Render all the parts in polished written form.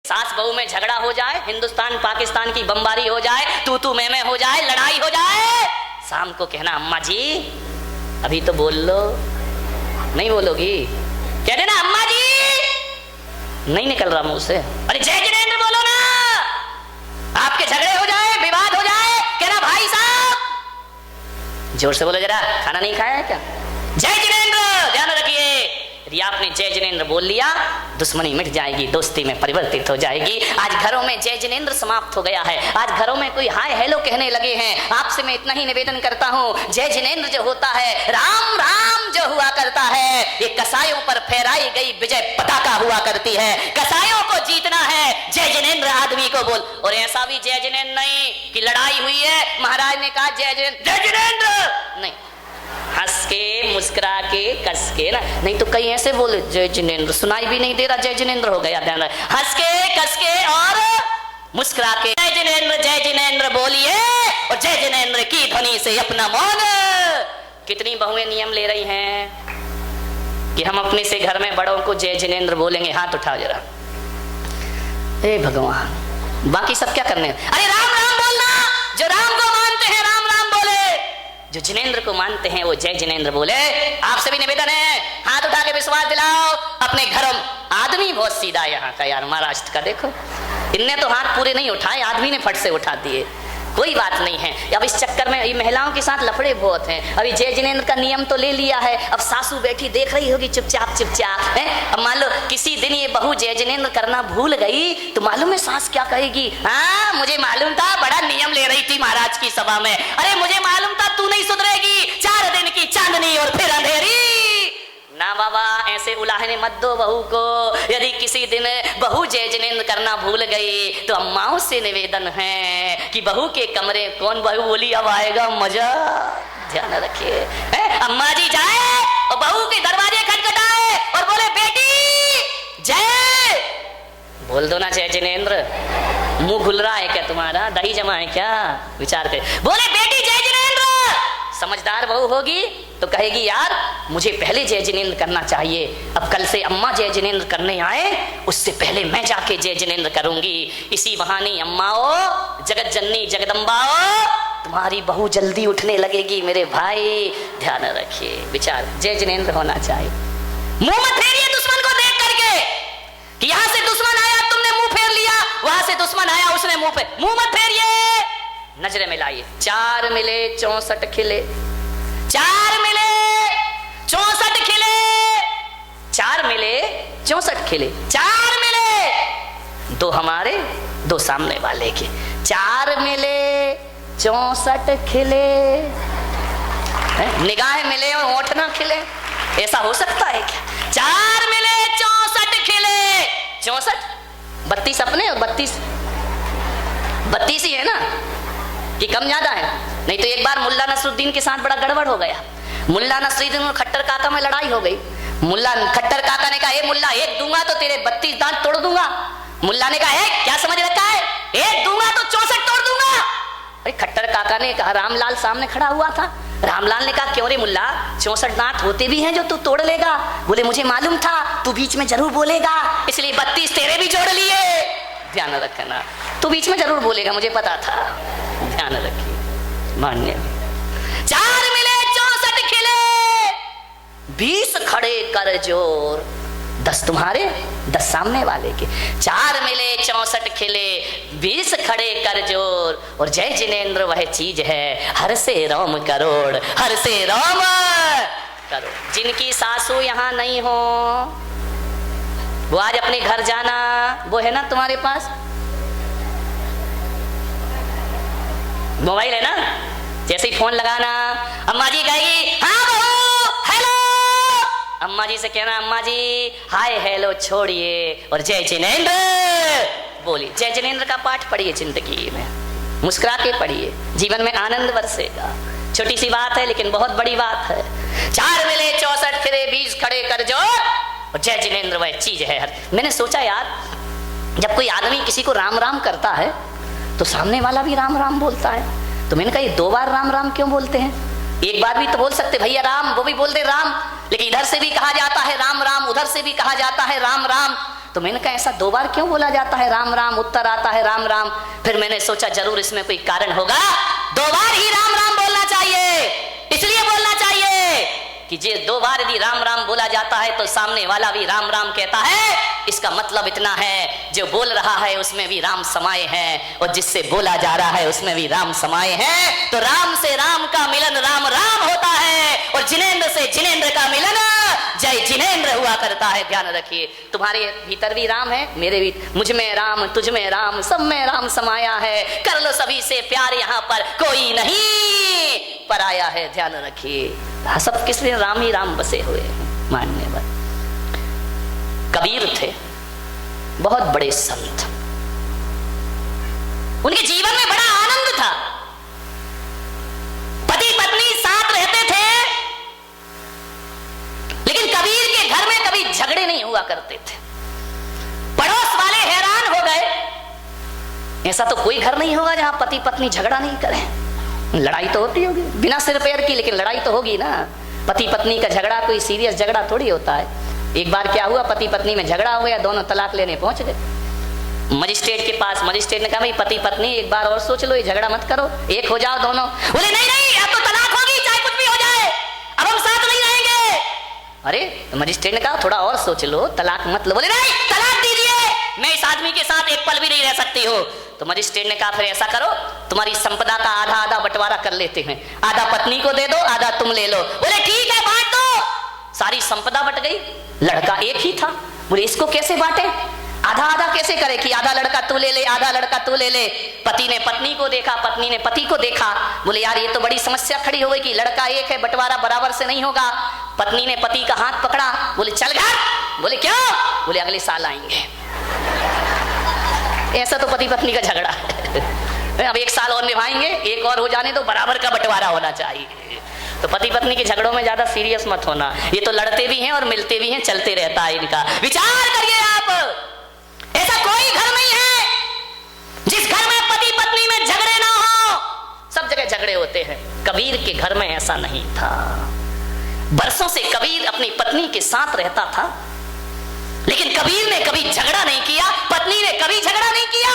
सास बहू में झगड़ा हो जाए, हिंदुस्तान पाकिस्तान की बमबारी हो जाए, तू मैं हो जाए, लड़ाई हो जाए, शाम को कहना अम्मा जी अभी तो बोल लो। नहीं बोलोगी? कह देना अम्मा जी नहीं निकल रहा मुंह से। अरे जय जिनेंद्र बोलो ना। आपके झगड़े हो जाए, विवाद हो जाए, कहना भाई साहब जोर से बोलो जरा, खाना नहीं खाया है क्या? जय जिनेंद्र। ध्यान रखिए, यदि आपने जय जिनेंद्र बोल लिया दुश्मनी मिट जाएगी, दोस्ती में परिवर्तित हो जाएगी। आज घरों में जय जिनेंद्र समाप्त हो गया है। आज घरों में कोई हाय हेलो कहने लगे हैं। आपसे मैं इतना ही निवेदन करता हूँ, जय जिनेंद्र जो होता है, राम राम जो हुआ करता है, ये कसायों पर फहराई गई विजय पताका हुआ करती है। कसायों को जीतना है, जय जिनेंद्र आदमी को बोल। और ऐसा भी जय जिनेंद्र नहीं कि लड़ाई हुई है, महाराज ने कहा जय जिनेंद्र, नहीं, हंस के मुस्कुरा के कस के ना, नहीं तो कई ऐसे बोले जय जिनेंद्र, सुनाई भी नहीं दे रहा जय जिनेंद्र हो गया। ध्यान रहे, हंस के कस के और मुस्कुरा के जय जिनेंद्र बोलिए और जय जिनेंद्र की ध्वनि से अपना मौन। कितनी बहुएं नियम ले रही हैं कि हम अपने से घर में बड़ों को जय जिनेंद्र बोलेंगे। हाथ उठाओ जरा। हे भगवान, बाकी सब क्या करने? अरे राम राम बोलना। जो राम को मानते हैं राम राम बोले, जो जिनेंद्र को मानते हैं वो जय जिनेंद्र बोले। आपसे भी निवेदन है, हाथ उठा के विश्वास दिलाओ अपने घरों। आदमी बहुत सीधा यहाँ का यार, महाराष्ट्र का देखो, इनने तो हाथ पूरे नहीं उठाए, आदमी ने फट से उठा दिए। कोई बात नहीं है। अब इस चक्कर में ये महिलाओं के साथ लफड़े बहुत हैं। अभी जय जिनेंद्र का नियम तो ले लिया है, अब सासू बैठी देख रही होगी चुपचाप चुपचाप है। अब मान लो किसी दिन ये बहू जय जिनेंद्र करना भूल गई तो मालूम है सास क्या कहेगी? हाँ मुझे मालूम था, बड़ा नियम ले रही थी महाराज की सभा में। अरे मुझे मालूम था तू नहीं सुधरेगी, 4 दिन की चांदनी और फिर अंधेरी। ना बाबा, ऐसे उलाहने मत दो बहू को। यदि किसी दिन बहू जय जिनेंद्र करना भूल गई तो अम्माओं से निवेदन है कि बहू के कमरे कौन बहू बोली अब आएगा मजा। ध्यान रखिए, अम्मा जी जाए और बहू के दरवाजे खटखटाए और बोले बेटी जय, बोल दो ना जय जिनेंद्र। मुंह खुल रहा है क्या तुम्हारा? दही जमा है क्या? विचार कर, बोले बेटी जय जिनेंद्र। समझदार बहू होगी तो कहेगी यार मुझे पहले जय जिनेंद्र करना चाहिए, अब कल से अम्मा जय जिनेंद्र करने आए उससे पहले मैं जाके जय जिनेंद्र करूंगी। इसी बहाने अम्माओ, जगत जननी जगदम्बाओ, तुम्हारी बहू जल्दी उठने लगेगी मेरे भाई। ध्यान रखिए, विचार जय जिनेंद्र होना चाहिए। मुंह मत फेरिए दुश्मन को देख करके कि यहां से दुश्मन आया तुमने मुंह फेर लिया, वहां से दुश्मन आया उसने मुंह फेर। मुंह मत फेरिए, नजरें मिलाइए। 4 मिले 64 खिले, 4 मिले 64 खिले, 4 मिले 64 खिले, 4 मिले 2 हमारे 2 सामने वाले के, 4 मिले 64 खिले। निगाहें मिले और होंठ ना खिले, ऐसा हो सकता है क्या? 4 मिले 64 खिले, 64 32 अपने और 32 ही है ना कि कम ज्यादा है? नहीं तो एक बार मुल्ला नसरुद्दीन के साथ बड़ा गड़बड़ हो गया। मुल्ला नसरुद्दीन और खट्टर काका में लड़ाई हो गई। मुल्ला खट्टर काका ने कहा ए मुल्ला एक दूंगा तो तेरे 32 दांत तोड़ दूंगा। मुल्ला ने कहा क्या समझ रखा है, एक दूंगा तो 64 तोड़ दूंगा। अरे खट्टर काका ने कहा, रामलाल सामने खड़ा हुआ था, रामलाल ने कहा क्यों रे मुल्ला 64 दांत होते भी हैं जो तू तोड़ लेगा? बोले मुझे मालूम था तू बीच में जरूर बोलेगा, इसलिए 32 तेरे भी जोड़ लिए। ध्यान रखना, तू बीच में जरूर बोलेगा, मुझे पता था। ध्यान रखिए, मान्य। 4 मिले 64 खिले, 20 खड़े कर जोर, 10 तुम्हारे 10 सामने वाले के। 4 मिले 64 खिले, 20 खड़े कर जोर। और जय जिनेंद्र वह चीज है हर से रोम करोड़, हर से रोम करोड़। जिनकी सासू यहाँ नहीं हो वो आज अपने घर जाना, वो है ना तुम्हारे पास मोबाइल है ना, जैसे ही फोन लगाना अम्मा जी कहेगी हाँ बहू हेलो, अम्मा जी से कहना अम्मा जी हाय हेलो छोड़िए और जय जिनेंद्र बोलिए। जय जिनेंद्र का पाठ पढ़िए, जिंदगी में मुस्कुरा के पढ़िए, जीवन में आनंद बरसेगा। छोटी सी बात है लेकिन बहुत बड़ी बात है। 4 मिले 64 खिले, 20 खड़े कर जोर और जय जिनेंद्र वह चीज है। मैंने सोचा यार जब कोई आदमी किसी को राम राम करता है तो सामने वाला भी राम राम बोलता है, तो मैंने कहा ये 2 बार राम राम क्यों बोलते हैं? एक बार भी तो बोल सकते भैया राम, वो भी बोल दे राम, लेकिन इधर से भी कहा जाता है राम राम, उधर से भी कहा जाता है राम राम। तो मैंने कहा ऐसा 2 बार क्यों बोला जाता है राम राम, उत्तर आता है राम राम। फिर मैंने सोचा जरूर इसमें कोई कारण होगा, 2 बार ही राम राम बोलना चाहिए। इसलिए बोलना चाहिए कि जे 2 बार यदि राम राम बोला जाता है तो सामने वाला भी राम राम कहता है। इसका मतलब इतना है, जो बोल रहा है उसमें भी राम समाये हैं और जिससे बोला जा रहा है उसमें भी राम समाये हैं। तो राम से राम का मिलन राम राम होता है और जिनेंद्र से जिनेंद्र का मिलन जय जिनेंद्र हुआ करता है। ध्यान रखिए, तुम्हारे भीतर भी राम है, मेरे भी, मुझ में राम, तुझ में राम, सब में राम समाया है। कर लो सभी से प्यार, यहाँ पर कोई नहीं पराया है। ध्यान रखिए, सब किस लिए राम ही राम बसे हुए हैं। मान्यवर कबीर थे, बहुत बड़े संत, उनके जीवन में बड़ा आनंद था। पति पत्नी साथ रहते थे, लेकिन कबीर के घर में कभी झगड़े नहीं हुआ करते थे। पड़ोस वाले हैरान हो गए, ऐसा तो कोई घर नहीं होगा जहां पति पत्नी झगड़ा नहीं करें। लड़ाई तो होती होगी बिना सिर पैर की, लेकिन लड़ाई तो होगी ना। पति पत्नी का झगड़ा कोई सीरियस झगड़ा थोड़ी होता है। एक बार क्या हुआ, पति पत्नी में झगड़ा हो गया, दोनों तलाक लेने पहुंच गए मजिस्ट्रेट के पास। मजिस्ट्रेट ने कहा भाई पति पत्नी एक बार और सोच लो, ये झगड़ा मत करो, एक हो जाओ दोनों। बोले नहीं नहीं, अब तो तलाक होगी, चाहे कुछ भी हो जाए, अब हम साथ नहीं रहेंगे। अरे तो मजिस्ट्रेट ने कहा थोड़ा और सोच लो, तलाक मत लो। बोले नहीं, तलाक दीजिए, मैं इस आदमी के साथ एक पल भी नहीं रह सकती हूँ। तो मजिस्ट्रेट ने कहा फिर ऐसा करो, तुम्हारी संपदा का आधा आधा बंटवारा कर लेते हैं, आधा पत्नी को दे दो, आधा तुम ले लो। बोले ठीक है बांट दो। सारी संपदा बट गई। लड़का एक ही था, बोले इसको कैसे बांटे, आधा आधा कैसे करे कि आधा लड़का तू ले ले, आधा लड़का तू ले ले। पति ने पत्नी को देखा, पत्नी ने पति को देखा, बोले यार ये तो बड़ी समस्या खड़ी हो गई कि लड़का एक है, बंटवारा बराबर से नहीं होगा। पत्नी ने पति का हाथ पकड़ा, बोले चल घर। बोले क्यों? बोले अगले साल आएंगे। ऐसा तो पति पत्नी का झगड़ा है। अब 1 साल और निभाएंगे, एक और हो जाने तो बराबर का बंटवारा होना चाहिए। तो पति पत्नी के झगड़ों में ज्यादा सीरियस मत होना, ये तो लड़ते भी हैं और मिलते भी हैं, चलते रहता है इनका। विचार करिए आप, ऐसा कोई घर नहीं है जिस घर में पति पत्नी में झगड़े ना हो। सब जगह झगड़े होते हैं, कबीर के घर में ऐसा नहीं था। बरसों से कबीर अपनी पत्नी के साथ रहता था, लेकिन कबीर ने कभी झगड़ा नहीं किया, पत्नी ने कभी झगड़ा नहीं किया।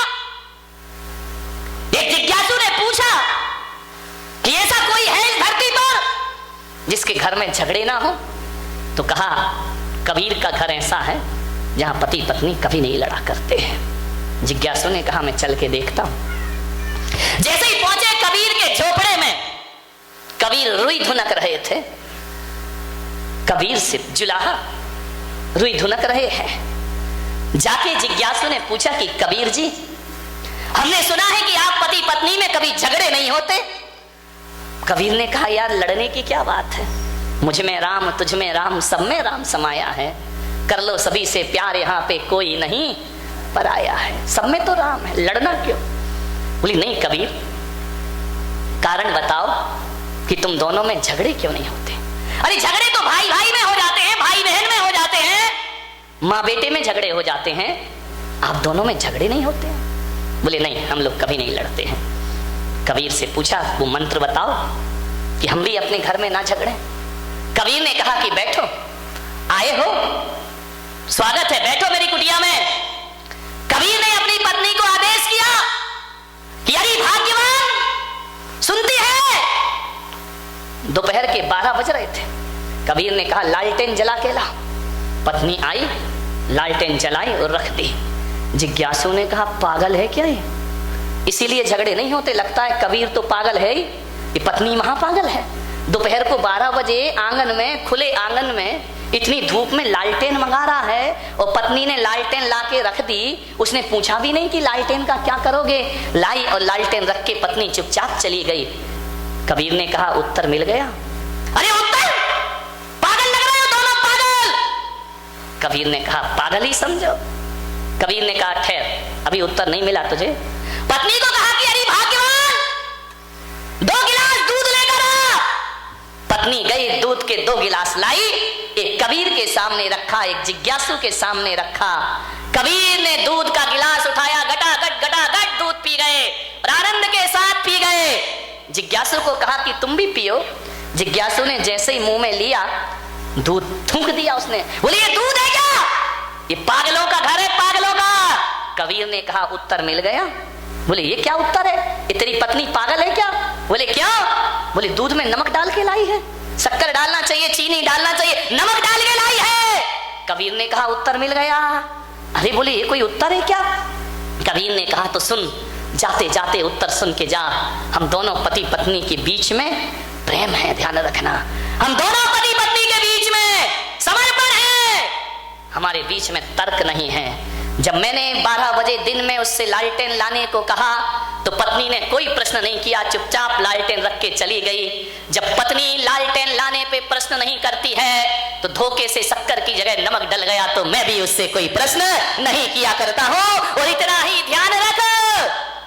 एक जिज्ञासु ने पूछा कि ऐसा कोई है इस धरती पर जिसके घर में झगड़े ना हो? तो कहा कबीर का घर ऐसा है जहां पति पत्नी कभी नहीं लड़ा करते हैं। जिज्ञासु ने कहा मैं चल के देखता हूं। जैसे ही पहुंचे कबीर के झोपड़े में, कबीर रुई धुनक रहे थे। कबीर से जुलाहा रुई धुनक रहे हैं। जाके जिज्ञासु ने पूछा कि कबीर जी, हमने सुना है कि आप पति पत्नी में कभी झगड़े नहीं होते। कबीर ने कहा यार लड़ने की क्या बात है, मुझ में राम, तुझ में राम, सब में राम समाया है। कर लो सभी से प्यार, यहाँ पे कोई नहीं पराया है। सब में तो राम है, लड़ना क्यों? बोली नहीं कबीर, कारण बताओ कि तुम दोनों में झगड़े क्यों नहीं होते? अरे झगड़े तो भाई भाई में हो जाते हैं, भाई बहन में हो जाते हैं, माँ बेटे में झगड़े हो जाते हैं, आप दोनों में झगड़े नहीं होते हैं। बोले नहीं, हम लोग कभी नहीं लड़ते हैं। कबीर से पूछा वो मंत्र बताओ कि हम भी अपने घर में ना झगड़े। कबीर ने कहा कि बैठो, आए हो, स्वागत है, बैठो मेरी कुटिया में। कबीर ने अपनी पत्नी को आदेश किया कि अरे भाग्यवान, सुनती है? दोपहर के 12 बज रहे थे। कबीर ने कहा लालटेन जला के ला। पत्नी आई, लालटेन जलाई और रख दी। जिज्ञासु ने कहा पागल है क्या ये, इसीलिए झगड़े नहीं होते? लगता है कबीर तो पागल है ही, ये पत्नी महापागल है। दोपहर को 12 बजे आंगन में, खुले आंगन में इतनी धूप में लालटेन मंगा रहा है और पत्नी ने लालटेन लाके रख दी। उसने पूछा भी नहीं कि लालटेन का क्या करोगे। लाई और लालटेन रख के पत्नी चुपचाप चली गई। कबीर ने कहा उत्तर मिल गया। अरे उत्तर, पागल लग रहे हो दोनों, पागल। कबीर ने कहा पागल ही समझो। कबीर ने कहा ठहर, अभी उत्तर नहीं मिला तुझे। पत्नी को कहा कि अरे भाग्यवान, 2 गिलास दूध लेकर आ। पत्नी गई, दूध के 2 गिलास लाई, एक कबीर के सामने रखा, एक जिज्ञासु के सामने रखा। कबीर ने दूध का गिलास उठाया, गटागट दूध पी गए और आनंद के साथ पी गए। जिज्ञासु को कहा कि तुम भी पियो। जिज्ञासु ने जैसे ही मुंह में लिया, दूध थूक दिया उसने। बोले ये दूध है क्या? ये पागलों का घर है, पागलों का। कबीर ने कहा उत्तर मिल गया। बोले ये क्या उत्तर है, ये तेरी पत्नी पागल है क्या? बोले क्या? बोले दूध में नमक डाल के लाई है, शक्कर डालना चाहिए, चीनी डालना चाहिए, नमक डाल के लाई है। कबीर ने कहा उत्तर मिल गया। अरे बोले ये कोई उत्तर है क्या? कबीर ने कहा तो सुन, जाते जाते उत्तर सुन के जा। हम दोनों पति पत्नी के बीच में प्रेम है, ध्यान रखना। हम दोनों पति पत्नी के बीच में समर्पण है, हमारे बीच में तर्क नहीं है। जब मैंने 12 बजे दिन में उससे लालटेन लाने को कहा तो पत्नी ने कोई प्रश्न नहीं किया, चुपचाप लालटेन रख के चली गई। जब पत्नी लालटेन लाने पे प्रश्न नहीं करती है तो धोखे से शक्कर की जगह नमक डल गया तो मैं भी उससे कोई प्रश्न नहीं किया करता हूं। और इतना ही ध्यान रख,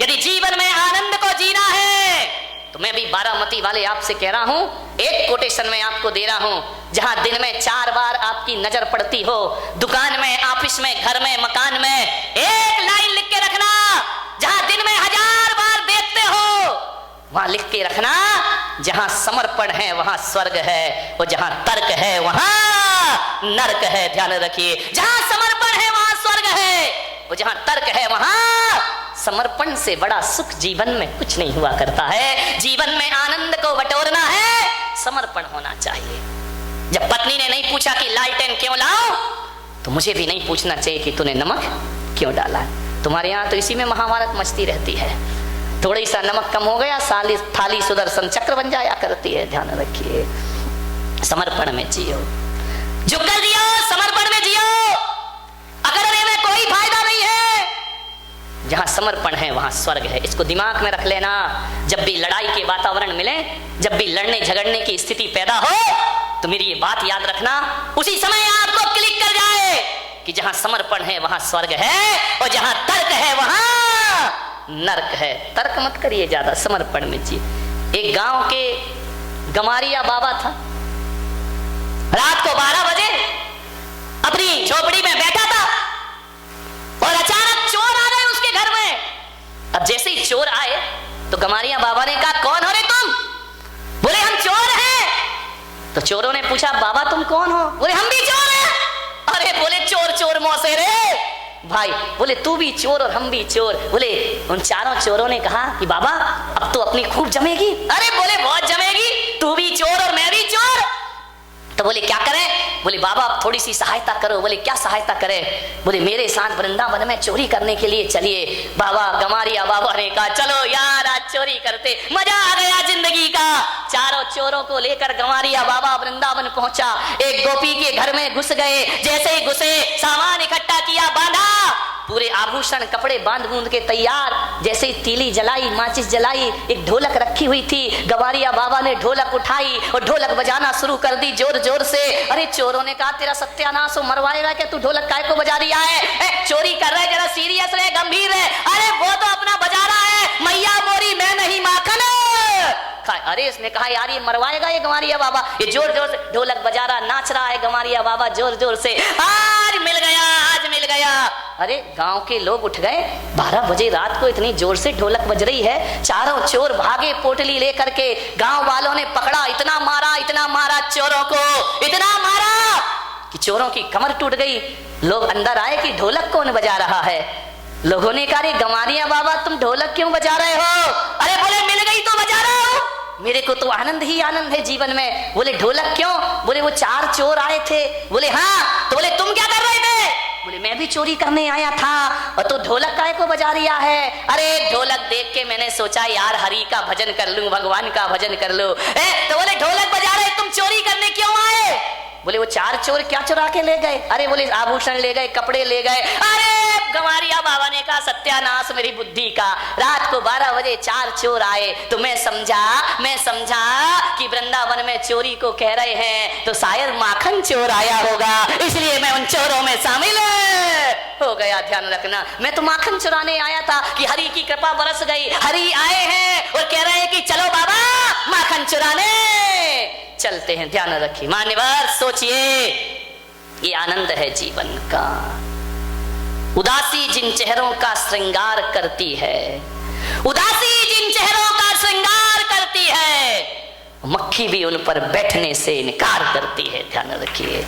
यदि जीवन में आनंद को जीना है तो मैं भी बारामती वाले आपसे कह रहा हूं, एक कोटेशन में आपको दे रहा हूं। जहां दिन में 4 बार आपकी नजर पड़ती हो, दुकान में, ऑफिस में, घर में, मकान में, एक लाइन लिख के रखना। जहां दिन में 1000 बार देखते हो वहां लिख के रखना, जहां समर्पण है वहां स्वर्ग है, और जहां तर्क है वहां नरक है। ध्यान रखिए, जहां समर्पण है वहां स्वर्ग है, और जहां तर्क है वहां समर्पण से बड़ा सुख जीवन में कुछ नहीं हुआ करता है। जीवन में आनंद को बटोरना है, समर्पण होना चाहिए। जब पत्नी ने नहीं पूछा कि लालटेन क्यों लाओ, तो मुझे भी नहीं पूछना चाहिए कि तूने नमक क्यों डाला। तुम्हारे यहाँ तो इसी में महाभारत मचती रहती है। थोड़ी सा नमक कम हो गया, साली थाली सुदर्शन चक्र बन जाया करती है। ध्यान रखिए, समर्पण में जियो, झुककर जियो, समर्पण में जियो। अकड़ने में कोई फायदा नहीं है। जहां समर्पण है वहां स्वर्ग है, इसको दिमाग में रख लेना। जब भी लड़ाई के वातावरण मिले, जब भी लड़ने झगड़ने की स्थिति पैदा हो, तो मेरी ये बात याद रखना, उसी समय आपको क्लिक कर जाए कि जहां समर्पण है वहां स्वर्ग है, और जहां तर्क है वहां नरक है। तर्क मत करिए ज्यादा, समर्पण में जी। एक गांव के गमारिया बाबा था, रात को 12 बजे अपनी झोपड़ी में बैठा था और अचानक चोर आ गए उसके घर में। अब जैसे ही चोर आए तो गमारिया बाबा ने कहा कौन हो रे तुम? बोले हम चोर हैं। तो चोरों ने पूछा बाबा तुम कौन हो? बोले हम भी चोर हैं। अरे बोले चोर चोर मौसे रे भाई, बोले तू भी चोर और हम भी चोर। बोले उन चारों चोरों ने कहा कि बाबा अब तो अपनी खूब जमेगी। अरे बोले बहुत जमेगी, तू भी चोर और मैं भी चोर। तो बोले क्या करें? बोले बाबा आप थोड़ी सी सहायता करो। बोले क्या सहायता करें? बोले मेरे साथ वृंदावन में चोरी करने के लिए चलिए। बाबा गमारिया बाबा ने कहा चलो यार आज चोरी करते, मजा आ गया जिंदगी का। चारों चोरों को लेकर गमारिया बाबा वृंदावन पहुंचा। एक गोपी के घर में घुस गए। जैसे ही घुसे सामान इकट्ठा किया, बांधा, पूरे आभूषण कपड़े बांध बूंद के तैयार। जैसे ही तीली जलाई, माचिस जलाई, एक ढोलक रखी हुई थी। गवारिया बाबा ने ढोलक उठाई और ढोलक बजाना शुरू कर दी जोर जोर से। अरे चोरों ने कहा तेरा सत्यानाश हो, मरवाएगा क्या तू? ढोलक काय को बजा रिया है? चोरी कर रहा है, जरा सीरियस रहे, गंभीर है। अरे वो तो अपना बजा रहा है, मैया मोरी मैं नहीं माखन। अरे इसने कहा यार ये मरवाएगा ये गंवारिया बाबा। ये जोर जोर से ढोलक बजा रहा, नाच रहा है गंवारिया बाबा जोर जोर से। आज मिल गया, आज मिल गया। अरे गांव के लोग उठ गए। 12 बजे रात को इतनी जोर से ढोलक बज रही है। चारों चोर भागे पोटली लेकर के। गांव वालों ने पकड़ा, इतना मारा चोरों को, इतना मारा कि चोरों की कमर टूट गई। लोग अंदर आए कि ढोलक कौन बजा रहा है। लोगों ने कहा गंवारिया बाबा तुम ढोलक क्यों बजा रहे हो? अरे बोले मिल गई तो बजा रहा हूं, मेरे को तो आनंद ही आनंद है जीवन में। बोले ढोलक क्यों? बोले वो 4 चोर आए थे। बोले हाँ। तो बोले तुम क्या कर रहे थे? बोले मैं भी चोरी करने आया था। और तो ढोलक काय को बजा रिया है? अरे ढोलक देख के मैंने सोचा यार हरि का भजन कर लूं, भगवान का भजन कर लूं। तो बोले ढोलक बजा रहे, तुम चोरी करने क्यों आए? बोले वो 4 चोर क्या चुरा के ले गए? अरे बोले आभूषण ले गए, कपड़े ले गए। अरे गंवारिया बाबा ने कहा सत्यानाश मेरी बुद्धि का। रात को 12 बजे 4 चोर आए तो मैं समझा कि वृंदावन में चोरी को कह रहे हैं तो शायद माखन चोर आया होगा, इसलिए मैं उन चोरों में शामिल हो गया। ध्यान रखना, मैं तो माखन चुराने आया था कि हरि की कृपा बरस गई। हरि आए हैं और कह रहे हैं कि चलो बाबा माखन चुराने चलते हैं। ध्यान रखिए मान्यवर, सोचिए ये आनंद है जीवन का। उदासी जिन चेहरों का श्रृंगार करती है, उदासी जिन चेहरों का श्रृंगार करती है, मक्खी भी उन पर बैठने से इनकार करती है। ध्यान रखिए।